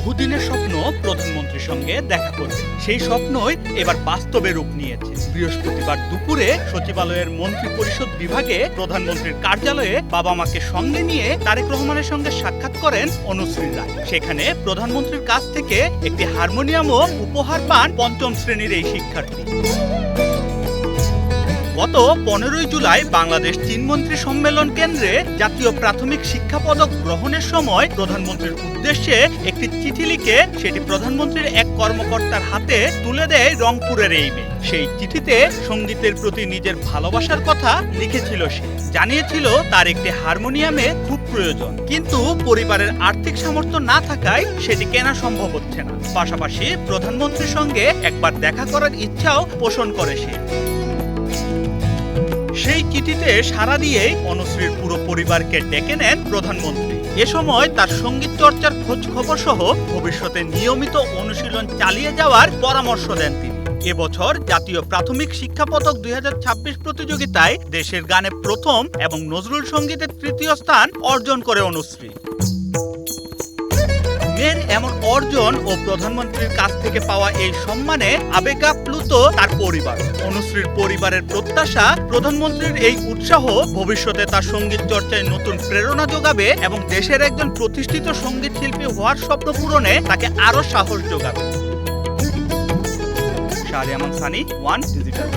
বহুদিনের স্বপ্ন প্রধানমন্ত্রীর সঙ্গে দেখা করবে। সেই স্বপ্নই এবার বাস্তবে রূপ নিয়েছে। বৃহস্পতিবার দুপুরে সচিবালয়ের মন্ত্রী পরিষদ বিভাগে প্রধানমন্ত্রীর কার্যালয়ে বাবা মাকে সঙ্গে নিয়ে তারেক রহমানের সঙ্গে সাক্ষাৎ করেন অনুশ্রী রায়। সেখানে প্রধানমন্ত্রীর কাছ থেকে একটি হারমোনিয়ামও উপহার পান পঞ্চম শ্রেণীর এই শিক্ষার্থী। গত 15 জুলাই বাংলাদেশ 3 মন্ত্রী সম্মেলন কেন্দ্রে জাতীয় প্রাথমিক শিক্ষা পদক গ্রহণের সময় প্রধানমন্ত্রীর উদ্দেশ্যে একটি চিঠি লিখে সেটি প্রধানমন্ত্রীর এক কর্মকর্তার হাতে তুলে দেয় রংপুরের এই মেয়ে। সেই চিঠিতে সঙ্গীতের প্রতি নিজের ভালোবাসার কথা লিখেছিল সে। জানিয়েছিল তার একটি হারমোনিয়ামে খুব প্রয়োজন, কিন্তু পরিবারের আর্থিক সামর্থ্য না থাকায় সেটি কেনা সম্ভব হচ্ছে না। পাশাপাশি প্রধানমন্ত্রীর সঙ্গে একবার দেখা করার ইচ্ছাও পোষণ করে সে। সেই চিঠিতে সাড়া দিয়েই অনুশ্রীর পুরো পরিবারকে ডেকে নেন প্রধানমন্ত্রী। এ সময় তার সঙ্গীত চর্চার খোঁজ খবর সহ ভবিষ্যতে নিয়মিত অনুশীলন চালিয়ে যাওয়ার পরামর্শ দেন তিনি। এবছর জাতীয় প্রাথমিক শিক্ষা পদক 2026 প্রতিযোগিতায় দেশের গানে প্রথম এবং নজরুল সঙ্গীতের তৃতীয় স্থান অর্জন করে অনুশ্রী। মেয়ের এমন অর্জন ও প্রধানমন্ত্রীর কাছ থেকে পাওয়া এই সম্মানে আবেগাপ্লুত তার পরিবার। অনুশ্রীর পরিবারের প্রত্যাশা, প্রধানমন্ত্রীর এই উৎসাহ ভবিষ্যতে তার সঙ্গীত চর্চায় নতুন প্রেরণা যোগাবে এবং দেশের একজন প্রতিষ্ঠিত সঙ্গীত শিল্পী হওয়ার স্বপ্ন পূরণে তাকে আরো সাহস যোগাবে। Shahriar Sunny, one digital.